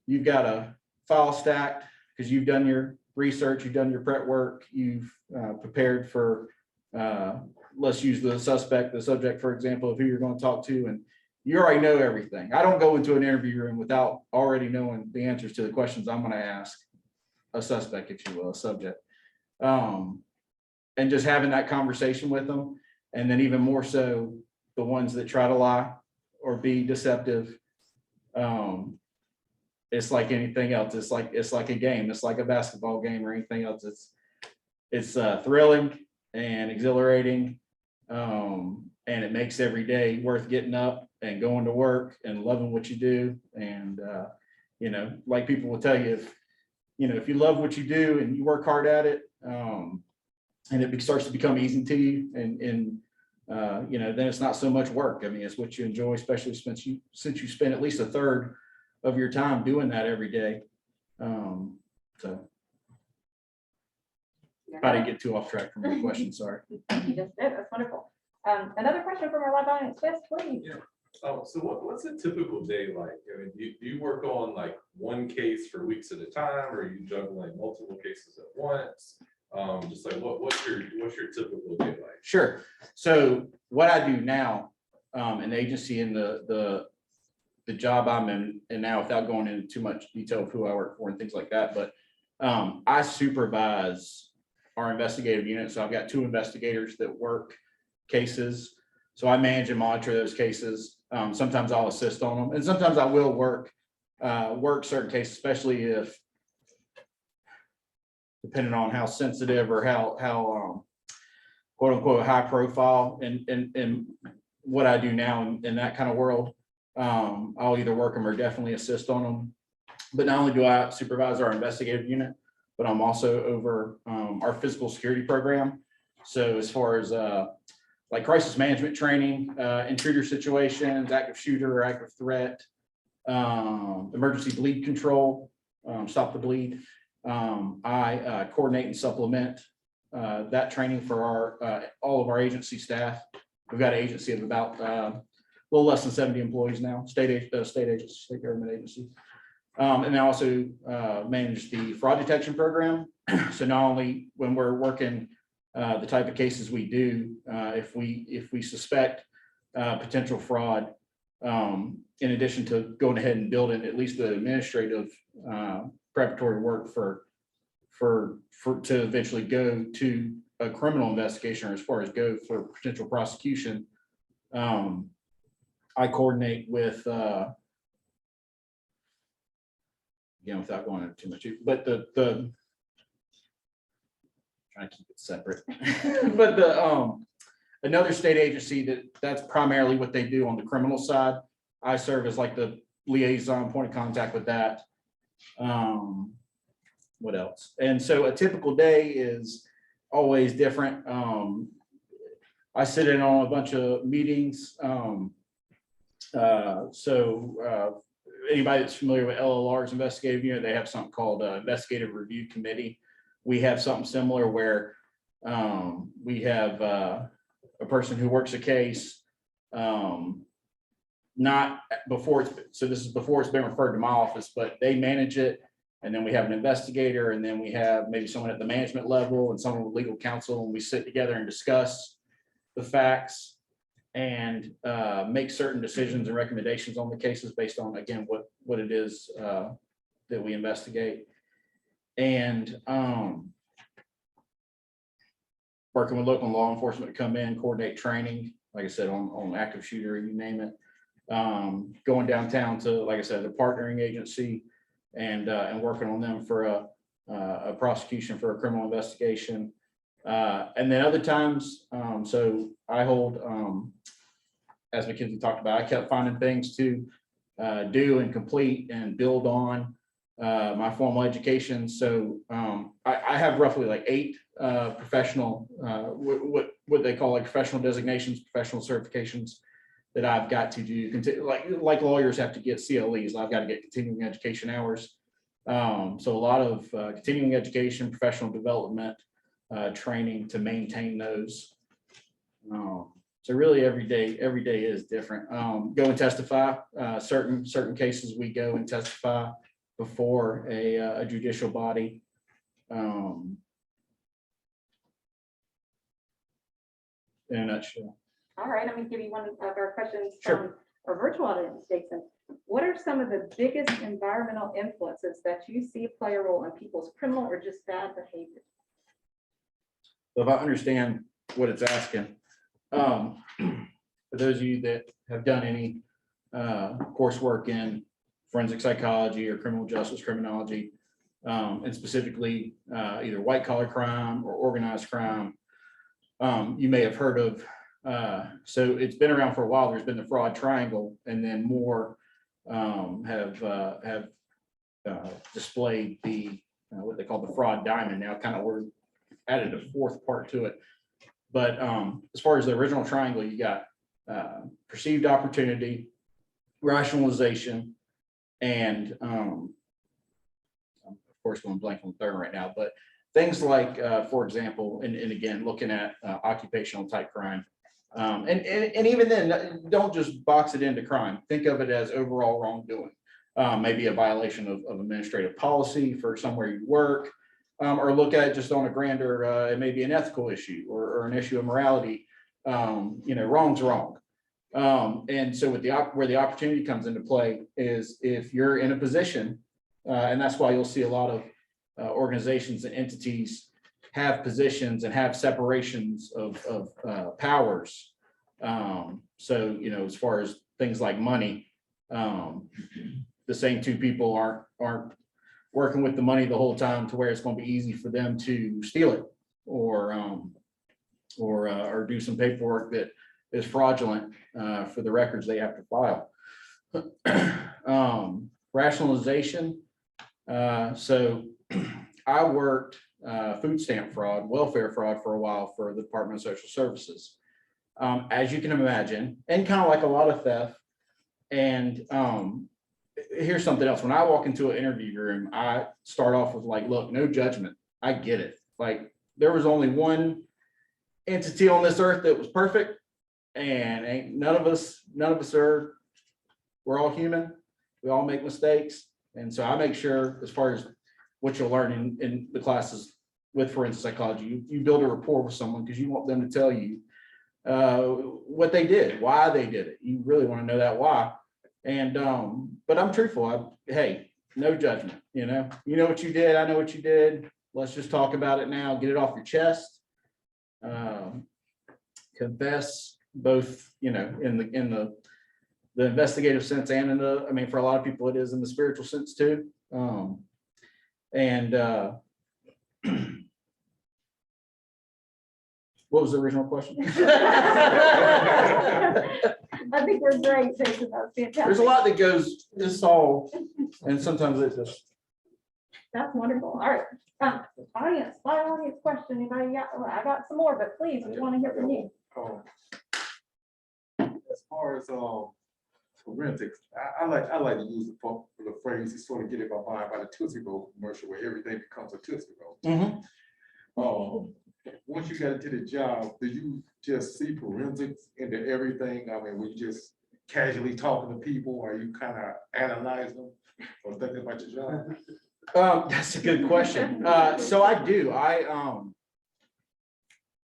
you've got a file stacked because you've done your research, you've done your prep work, you've prepared for, let's use the subject, for example, of who you're going to talk to. And you already know everything. I don't go into an interview room without already knowing the answers to the questions I'm gonna ask a suspect, if you will, a subject. And just having that conversation with them, and then even more so, the ones that try to lie or be deceptive. It's like anything else. It's like a game. It's like a basketball game or anything else. It's thrilling and exhilarating. And it makes every day worth getting up and going to work and loving what you do. And you know, like people will tell you, if you love what you do and you work hard at it, and it starts to become easy to you, and then it's not so much work. I mean, it's what you enjoy, especially since you spend at least a third of your time doing that every day. So I didn't get too off track from your question, sorry. Thank you, just did. That's wonderful. Another question from our live audience, Jess, what do you? Yeah. So what's a typical day like? I mean, do you work on like one case for weeks at a time, or are you juggling multiple cases at once? Just like what's your typical day like? Sure. So what I do now, in the agency and the job I'm in, and now without going into too much detail of who I work for and things like that, but I supervise our investigative unit. So I've got 2 investigators that work cases. So I manage and monitor those cases. Sometimes I'll assist on them, and sometimes I will work certain cases, especially if, depending on how sensitive or how quote unquote high profile and what I do now in that kind of world. I'll either work them or definitely assist on them. But not only do I supervise our investigative unit, but I'm also over our physical security program. So as far as like crisis management training, intruder situations, active shooter or active threat, emergency bleed control, stop the bleed. I coordinate and supplement that training for our all of our agency staff. We've got an agency of about a little less than 70 employees now, state agency, state government agency. And I also manage the fraud detection program. So not only when we're working the type of cases we do, if we suspect potential fraud, in addition to going ahead and building at least the administrative preparatory work to eventually go to a criminal investigation, or as far as go for potential prosecution, I coordinate with again, without going into too much, but the trying to keep it separate. But another state agency that's primarily what they do on the criminal side. I serve as like the liaison point of contact with that. What else? And so a typical day is always different. I sit in on a bunch of meetings. Anybody that's familiar with LLR's investigative unit, they have something called investigative review committee. We have something similar where we have a person who works a case, not before this is before it's been referred to my office, but they manage it. And then we have an investigator, and then we have maybe someone at the management level and someone with legal counsel, and we sit together and discuss the facts and make certain decisions and recommendations on the cases based on, again, what it is that we investigate. And working with local law enforcement to come in, coordinate training, like I said, on active shooter, you name it. Going downtown to, like I said, the partnering agency and working on them for a prosecution for a criminal investigation. And then other times, so I hold, as Mackenzie talked about, I kept finding things to do and complete and build on my formal education. So I have roughly like 8 professional, what they call like professional designations, professional certifications that I've got to do. Like lawyers have to get CLEs, I've got to get continuing education hours. So a lot of continuing education, professional development, training to maintain those. So really every day is different. Go and testify. Certain cases we go and testify before a judicial body. In a nutshell. All right, let me give you one of our questions Sure. from our virtual audience, Jason, what are some of the biggest environmental influences that you see play a role in people's criminal or just bad behavior? So if I understand what it's asking, for those of you that have done any coursework in forensic psychology or criminal justice criminology, and specifically either white collar crime or organized crime, you may have heard of. So it's been around for a while. There's been the fraud triangle, and then more have displayed the what they call the fraud diamond. Now, kind of we're added a fourth part to it. But as far as the original triangle, you got perceived opportunity, rationalization, and of course, going blank on the third right now, but things like, for example, and again, looking at occupational type crime. And even then, don't just box it into crime. Think of it as overall wrongdoing. Maybe a violation of administrative policy for somewhere you work, or look at it just on a grander, it may be an ethical issue or an issue of morality. Wrong's wrong. And so with where the opportunity comes into play is if you're in a position, and that's why you'll see a lot of organizations and entities have positions and have separations of powers. So, as far as things like money, the same two people aren't working with the money the whole time to where it's going to be easy for them to steal it or do some paperwork that is fraudulent for the records they have to file. Rationalization. So I worked food stamp fraud, welfare fraud for a while for the Department of Social Services. As you can imagine, and kind of like a lot of theft. And here's something else. When I walk into an interview room, I start off with like, look, no judgment. I get it. Like there was only one entity on this earth that was perfect, and ain't none of us are. We're all human. We all make mistakes. And so I make sure, as far as what you'll learn in the classes with forensic psychology, you build a rapport with someone because you want them to tell you what they did, why they did it. You really want to know that why. And but I'm truthful. Hey, no judgment. You know what you did. I know what you did. Let's just talk about it now. Get it off your chest. Confess, both in the investigative sense and in the, for a lot of people it is in the spiritual sense too. What was the original question? I think we're great, Jason. That was fantastic. There's a lot that goes this all, and sometimes it just. That's wonderful. All right. Audience, final audience question. Anybody got? I got some more, but please, we want to hear from you. As far as forensics, I like to use the phrase to sort of get in my mind by the Tootsie Roll commercial where everything becomes a Tootsie Roll. Once you got into the job, do you just see forensics into everything? Were you just casually talking to people, or you kind of analyze them or thinking about your job? That's a good question. So I do.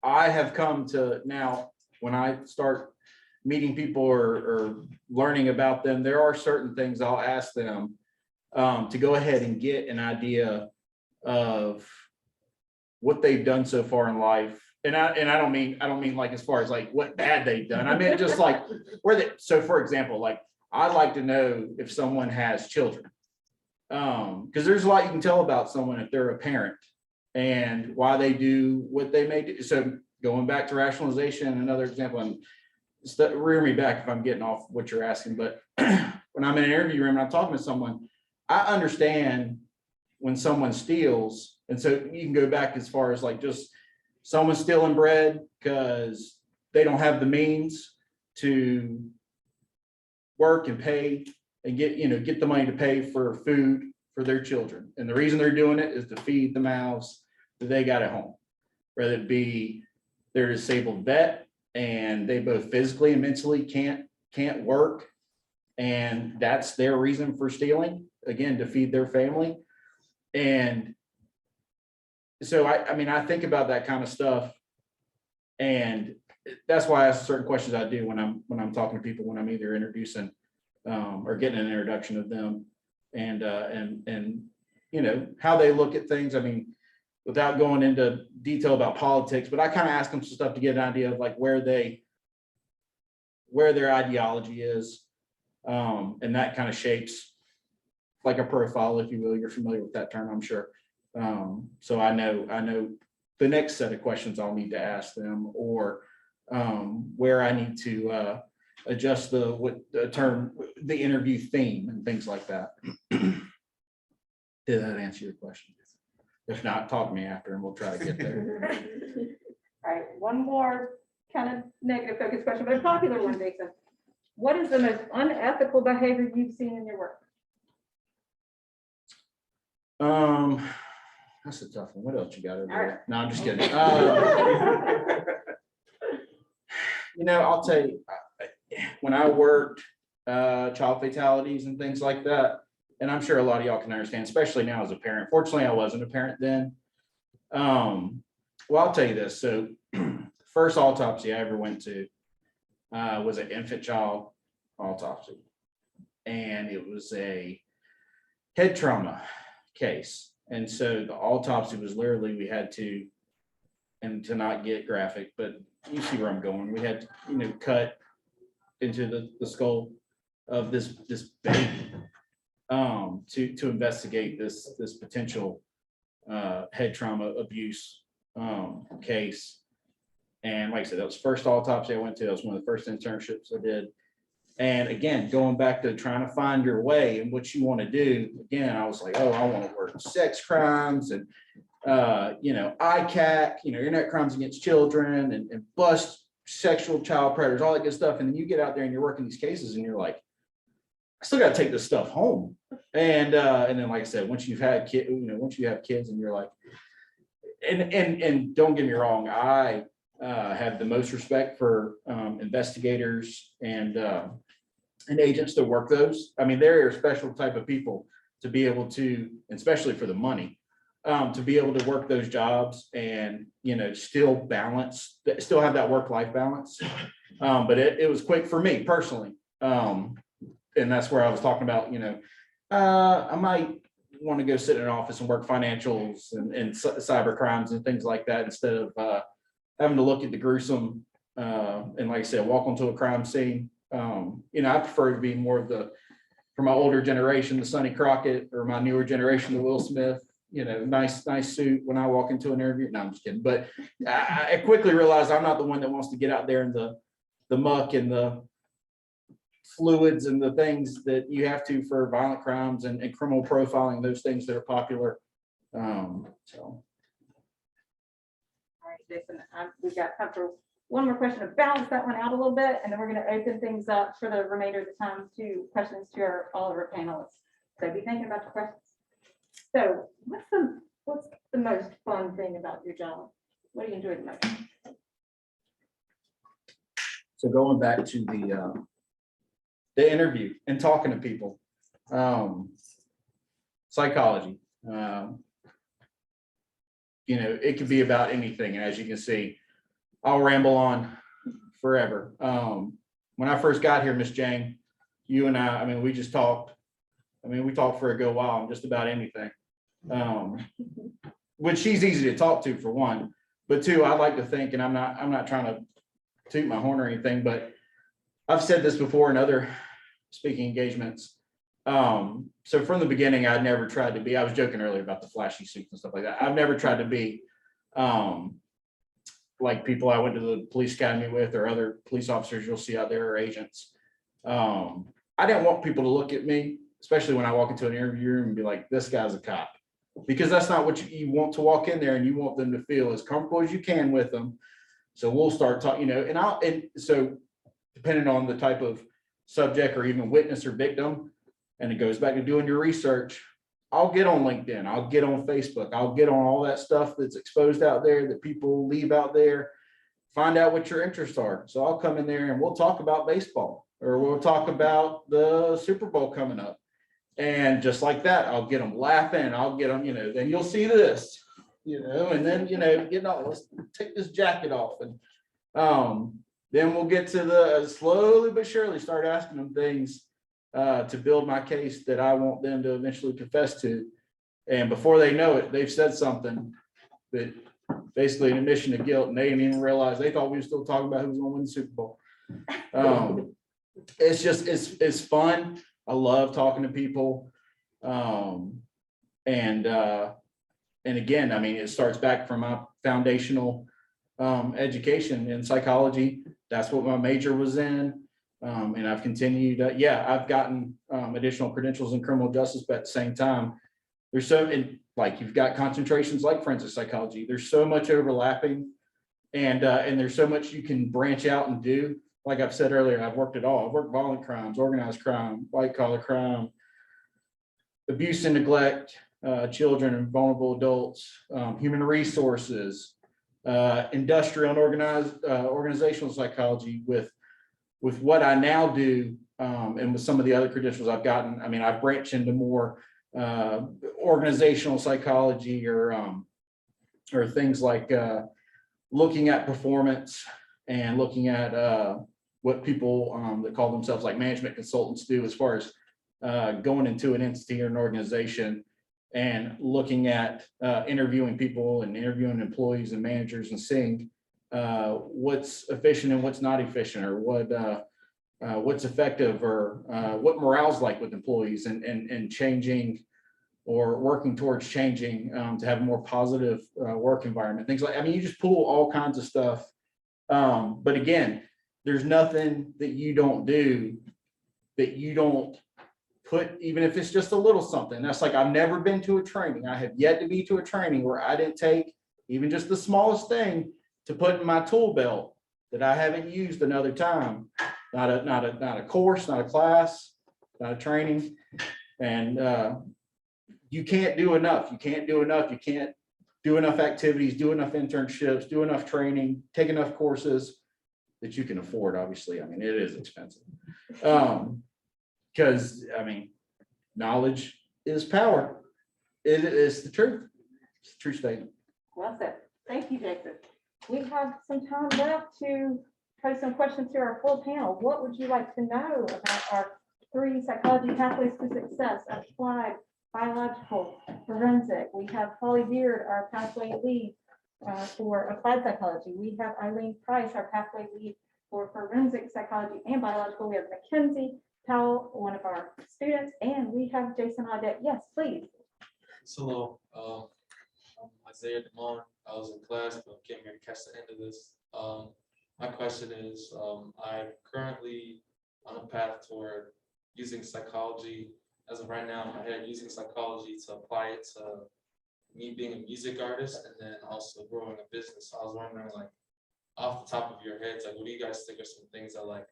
I have come to now when I start meeting people or learning about them, there are certain things I'll ask them to go ahead and get an idea of what they've done so far in life. And I don't mean like as far as like what bad they've done. I mean just like so for example, like I'd like to know if someone has children. Because there's a lot you can tell about someone if they're a parent and why they do what they may do. So going back to rationalization, another example, and rear me back if I'm getting off what you're asking, but when I'm in an interview room and I'm talking to someone, I understand when someone steals. And so you can go back as far as like just someone stealing bread because they don't have the means to work and pay and get the money to pay for food for their children. And the reason they're doing it is to feed the mouths that they got at home, whether it be they're a disabled vet and they both physically and mentally can't work. And that's their reason for stealing, again, to feed their family. And so I think about that kind of stuff, and that's why I ask certain questions I do when I'm talking to people, when I'm either introducing or getting an introduction of them and you know, how they look at things. I mean, without going into detail about politics, but I kind of ask them some stuff to get an idea of like where their ideology is. And that kind of shapes like a profile, if you will. You're familiar with that term, I'm sure. So I know the next set of questions I'll need to ask them, or where I need to adjust the interview theme and things like that. Did that answer your question? If not, talk to me after and we'll try to get there. All right, one more kind of negative focus question, but a popular one, Jason. What is the most unethical behavior you've seen in your work? That's a tough one. What else you got over All right. there? No, I'm just kidding. You know, I'll tell you, when I worked child fatalities and things like that, and I'm sure a lot of y'all can understand, especially now as a parent. Fortunately, I wasn't a parent then. Well, I'll tell you this. So first autopsy I ever went to was an infant child autopsy. And it was a head trauma case. And so the autopsy was literally, we had to, and to not get graphic, but you see where I'm going. We had to, you know, cut into the skull of this baby to investigate this potential head trauma abuse case. And like I said, that was the first autopsy I went to. That was one of the first internships I did. And again, going back to trying to find your way and what you want to do, again, I was like, oh, I want to work sex crimes and, you know, ICAC, you know, internet crimes against children and bust sexual child predators, all that good stuff. And then you get out there and you're working these cases and you're like, I still got to take this stuff home. And then, like I said, once you've had kids, you know, once you have kids and you're like, and don't get me wrong, I have the most respect for investigators and agents to work those. I mean, they're a special type of people to be able to, especially for the money, to be able to work those jobs and, you know, still balance, still have that work-life balance. But it was quick for me personally. And that's where I was talking about, you know, I might want to go sit in an office and work financials and cyber crimes and things like that instead of having to look at the gruesome and like I said, walk onto a crime scene. You know, I prefer to be more of for my older generation, the Sonny Crockett, or my newer generation, the Will Smith, you know, nice suit when I walk into an interview. No, I'm just kidding. But I quickly realized I'm not the one that wants to get out there in the muck and the fluids and the things that you have to for violent crimes and criminal profiling, those things that are popular. So. All right, Jason, we've got time for one more question to balance that one out a little bit, and then we're going to open things up for the remainder of the time to questions to all of our panelists. So be thinking about the questions. So what's the most fun thing about your job? What do you enjoy the most? So going back to the interview and talking to people, psychology, you know, it could be about anything. And as you can see, I'll ramble on forever. When I first got here, Miss Jane, you and I mean, we just talked. I mean, we talked for a good while on just about anything. Which she's easy to talk to for one, but two, I like to think, and I'm not trying to toot my horn or anything, but I've said this before in other speaking engagements. So from the beginning, I'd never tried to be, I was joking earlier about the flashy suits and stuff like that. I've never tried to be like people I went to the police academy with or other police officers you'll see out there or agents. I didn't want people to look at me, especially when I walk into an interview room and be like, this guy's a cop, because that's not what you want to walk in there, and you want them to feel as comfortable as you can with them. So we'll start talking, you know, and so depending on the type of subject or even witness or victim, and it goes back to doing your research, I'll get on LinkedIn, I'll get on Facebook, I'll get on all that stuff that's exposed out there that people leave out there, find out what your interests are. So I'll come in there and we'll talk about baseball, or we'll talk about the Super Bowl coming up. And just like that, I'll get them laughing, I'll get them, you know, then you'll see this, you know, and then, you know, let's take this jacket off. And Then we'll get to the slowly but surely start asking them things to build my case that I want them to eventually confess to. And before they know it, they've said something that basically an admission of guilt, and they didn't even realize, they thought we were still talking about who was gonna win the Super Bowl. It's just, it's fun. I love talking to people. And again, I mean, it starts back from my foundational education in psychology. That's what my major was in. And I've continued, I've gotten additional credentials in criminal justice, but at the same time, there's like you've got concentrations like forensic psychology. There's so much overlapping, and there's so much you can branch out and do. Like I've said earlier, I've worked it all. I've worked violent crimes, organized crime, white collar crime, abuse and neglect, children and vulnerable adults, human resources, industrial and organizational psychology. With what I now do, and with some of the other credentials I've gotten, I mean, I've branched into more organizational psychology or things like looking at performance and looking at what people that call themselves like management consultants do as far as going into an entity or an organization and looking at interviewing people and interviewing employees and managers and seeing what's efficient and what's not efficient, or what's effective, or what morale's like with employees, and changing or working towards changing to have a more positive work environment. Things like, I mean, you just pull all kinds of stuff. But again, there's nothing that you don't do that you don't put, even if it's just a little something. That's like, I've never been to a training. I have yet to be to a training where I didn't take even just the smallest thing to put in my tool belt that I haven't used another time. Not a course, not a class, not a training. And you can't do enough. You can't do enough. You can't do enough activities, do enough internships, do enough training, take enough courses that you can afford. Obviously, I mean, it is expensive. Because I mean, knowledge is power. It's the truth. It's a true statement. Well said. Thank you, Jason. We have some time left to pose some questions to our full panel. What would you like to know about our 3 psychology pathways to success: applied, biological, forensic? We have Holly Beard, our pathway lead for applied psychology. We have Eileen Price, our pathway lead for forensic psychology and biological. We have Mackenzie Powell, one of our students, and we have Jason Audette. Yes, please. Hello, I'm Isaiah Demond. I was in class, but came here to catch the end of this. My question is, I'm currently on a path toward using psychology. As of right now in my head, using psychology to apply it to me being a music artist and then also growing a business. So I was wondering, like, off the top of your heads, like, what do you guys think are some things that like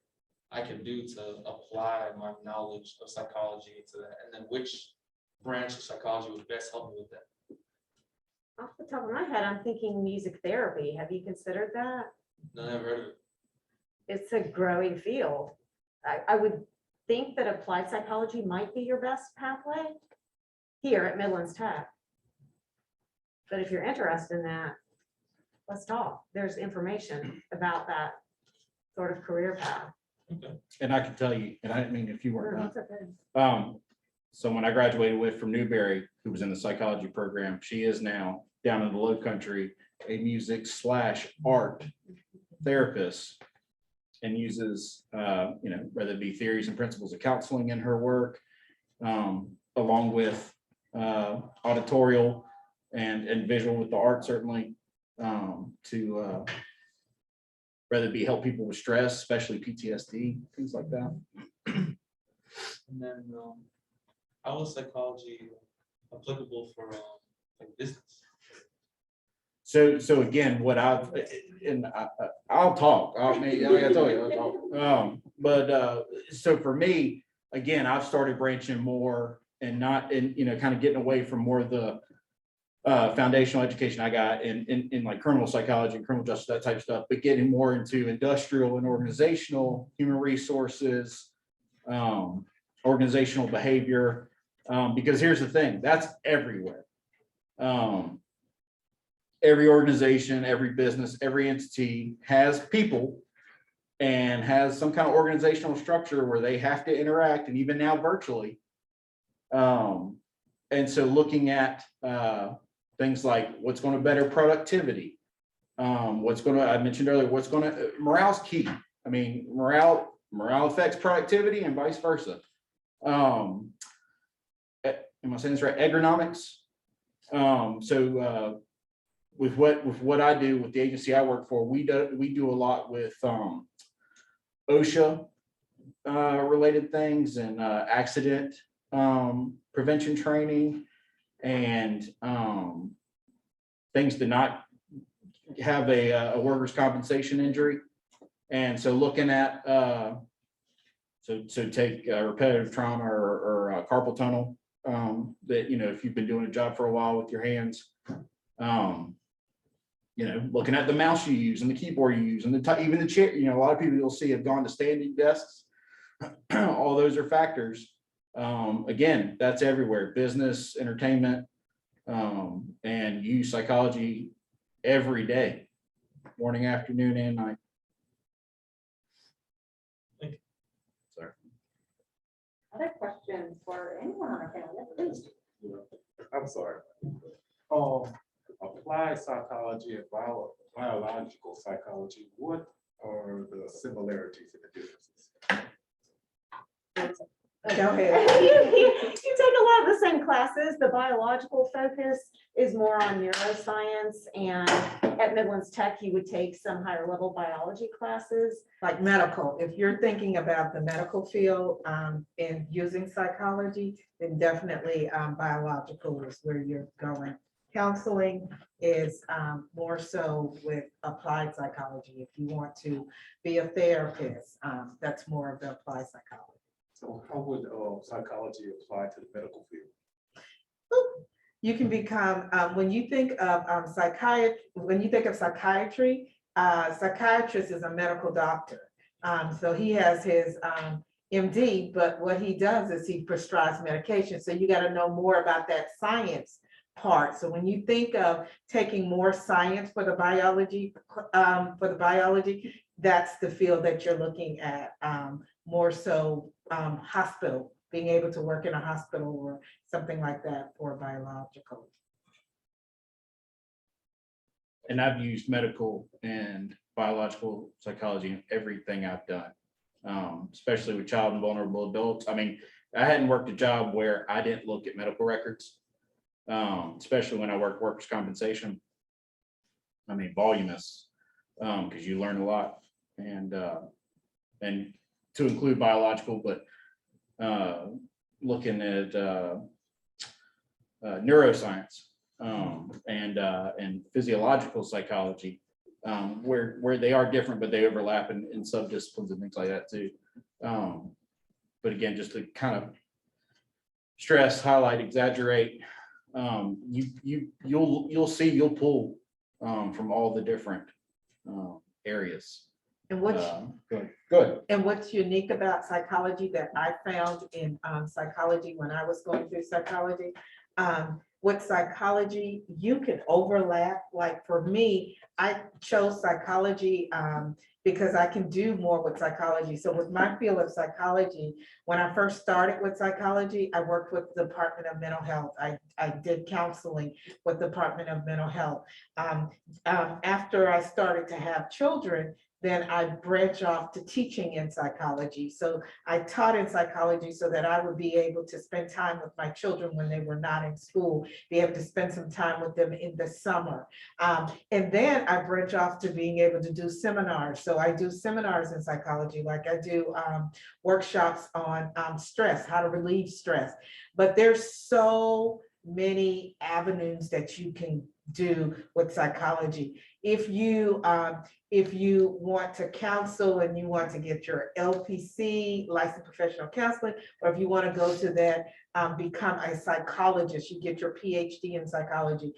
I can do to apply my knowledge of psychology to that? And then which branch of psychology would best help me with that? Off the top of my head, I'm thinking music therapy. Have you considered that? No, I never heard of it. It's a growing field. I would think that applied psychology might be your best pathway here at Midlands Tech. But if you're interested in that, let's talk. There's information about that sort of career path. And I can tell you, and I didn't mean if you Sure, weren't. that's okay. So when I graduated with from Newberry, who was in the psychology program, she is now down in the Low Country, a music/art therapist, and uses, whether it be theories and principles of counseling in her work, along with auditorial and visual with the art, certainly, to whether it be help people with stress, especially PTSD, things like that. And then how is psychology applicable for like business? So again, what I'll talk. I mean, like I told you, I'll talk. So for me, again, I've started branching more and not kind of getting away from more of the foundational education I got in like criminal psychology and criminal justice, that type of stuff, but getting more into industrial and organizational, human resources, organizational behavior, because here's the thing, that's everywhere. every organization, every business, every entity has people and has some kind of organizational structure where they have to interact, and even now virtually. And so looking at things like what's going to better productivity, I mentioned earlier, morale's key. I mean, morale affects productivity and vice versa. Am I saying this right? Agronomics. With what I do with the agency I work for, we do a lot with OSHA related things and accident prevention training and things to not have a workers' compensation injury. And so looking at so take repetitive trauma or carpal tunnel, that, you know, if you've been doing a job for a while with your hands, you know, looking at the mouse you use and the keyboard you use and even the chair, you know, a lot of people you'll see have gone to standing desks. All those are factors. Again, that's everywhere, business, entertainment, and you use psychology every day, morning, afternoon, and night. Sorry. Other questions for anyone on our panel? Please. I'm sorry. Applied psychology and biological psychology, what are the similarities and the differences? Go ahead. You take a lot of the same classes. The biological focus is more on neuroscience, and at Midlands Tech, you would take some higher level biology classes. Like medical, if you're thinking about the medical field and using psychology, then definitely biological is where you're going. Counseling is more so with applied psychology. If you want to be a therapist, that's more of the applied psychology. So how would psychology apply to the medical field? You can become, when you think of psychiatry, psychiatrist is a medical doctor. So he has his MD, but what he does is he prescribes medication. So you got to know more about that science part. So when you think of taking more science for the biology, that's the field that you're looking at, more so hospital, being able to work in a hospital or something like that for biological. And I've used medical and biological psychology in everything I've done, especially with child and vulnerable adults. I mean, I hadn't worked a job where I didn't look at medical records, especially when I worked workers' compensation. I mean, voluminous, because you learn a lot, and to include biological, but looking at neuroscience and physiological psychology, where they are different, but they overlap in subdisciplines and things like that too. But again, just to kind of stress, highlight, exaggerate, you'll pull from all the different areas. And what's Good. And what's unique about psychology that I found in psychology when I was going through psychology, with psychology, you can overlap. Like for me, I chose psychology because I can do more with psychology. So with my field of psychology, when I first started with psychology, I worked with the Department of Mental Health. I did counseling with the Department of Mental Health. After I started to have children, then I branch off to teaching in psychology. So I taught in psychology so that I would be able to spend time with my children when they were not in school, be able to spend some time with them in the summer. And then I branch off to being able to do seminars. So I do seminars in psychology, like I do workshops on stress, how to relieve stress. But there's so many avenues that you can do with psychology. If you want to counsel and you want to get your LPC, licensed professional counseling, or if you want to go to that, become a psychologist, you get your PhD in psychology.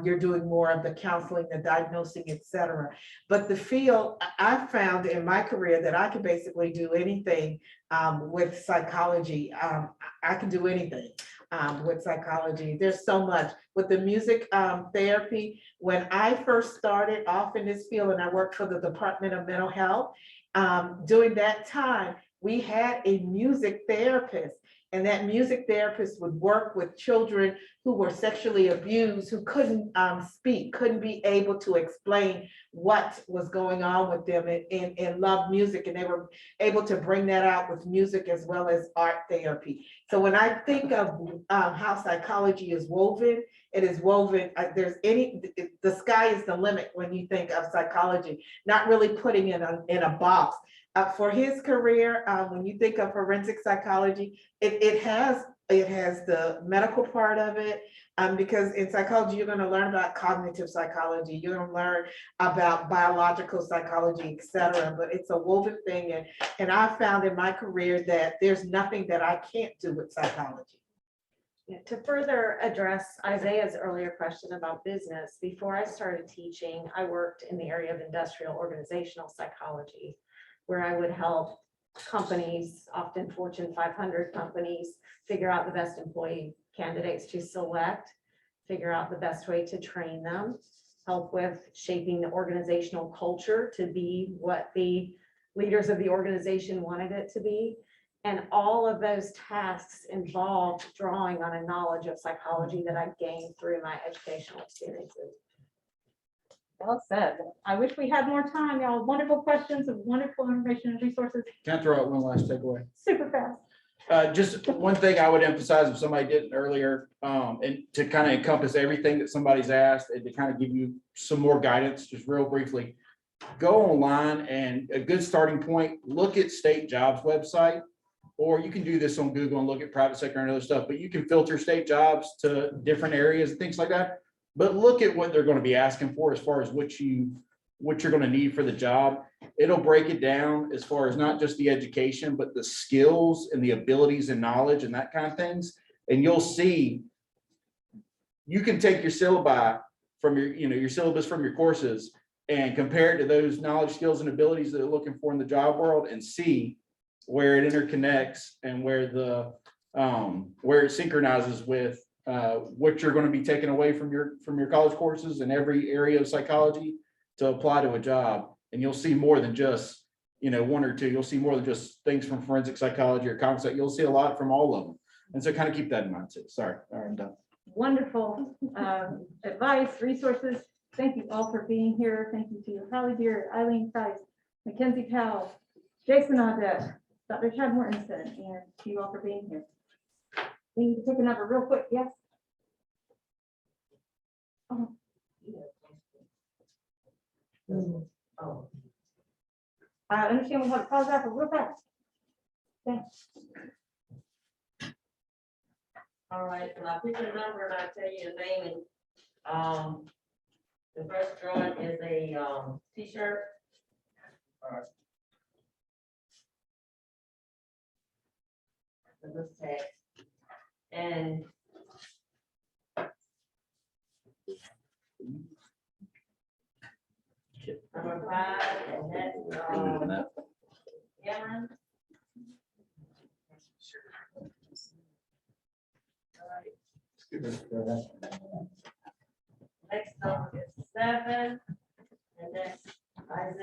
You're doing more of the counseling, the diagnosing, etc. But the field, I found in my career that I could basically do anything with psychology. I can do anything. with psychology. There's so much with the music therapy. When I first started off in this field and I worked for the Department of Mental Health, during that time, we had a music therapist. And that music therapist would work with children who were sexually abused, who couldn't speak, couldn't be able to explain what was going on with them and loved music. And they were able to bring that out with music as well as art therapy. So when I think of how psychology is woven, it is woven, the sky is the limit when you think of psychology, not really putting it in a box. For his career, when you think of forensic psychology, it has the medical part of it, because in psychology, you're going to learn about cognitive psychology, you're going to learn about biological psychology, et cetera, but it's a woven thing. And I found in my career that there's nothing that I can't do with psychology. Yeah, to further address Isaiah's earlier question about business, before I started teaching, I worked in the area of industrial organizational psychology, where I would help companies, often Fortune 500 companies, figure out the best employee candidates to select, figure out the best way to train them, help with shaping the organizational culture to be what the leaders of the organization wanted it to be. And all of those tasks involved drawing on a knowledge of psychology that I gained through my educational experiences. Well said. I wish we had more time, y'all. Wonderful questions and wonderful information and resources. Can I throw out one last takeaway? Super fast. Just one thing I would emphasize if somebody didn't earlier, and to kind of encompass everything that somebody's asked and to kind of give you some more guidance, just real briefly, go online and a good starting point, look at state jobs website, or you can do this on Google and look at private sector and other stuff, but you can filter state jobs to different areas and things like that. But look at what they're going to be asking for as far as what you're going to need for the job. It'll break it down as far as not just the education, but the skills and the abilities and knowledge and that kind of things. And you'll see, you can take your syllabi from your syllabus from your courses and compare it to those knowledge, skills, and abilities that they're looking for in the job world and see where it interconnects and where it synchronizes with what you're going to be taking away from your college courses in every area of psychology to apply to a job. And you'll see more than just, one or two. You'll see more than just things from forensic psychology or cognitive. You'll see a lot from all of them. And so kind of keep that in mind too. Sorry, all right, I'm done. Wonderful advice, resources. Thank you all for being here. Thank you to Holly Beard, Eileen Price, Mackenzie Powell, Jason Audette, Dr. Chad Mortensen, and to you all for being here. We need to take a number real quick. Yes. Oh. I understand we have to pause that for real fast. Thanks. All right, and I'll pick a number and I'll tell you the name. And the first drawing is a t-shirt. This text. And number 5, and that's Cameron. Next number is 7, and that's Isaiah.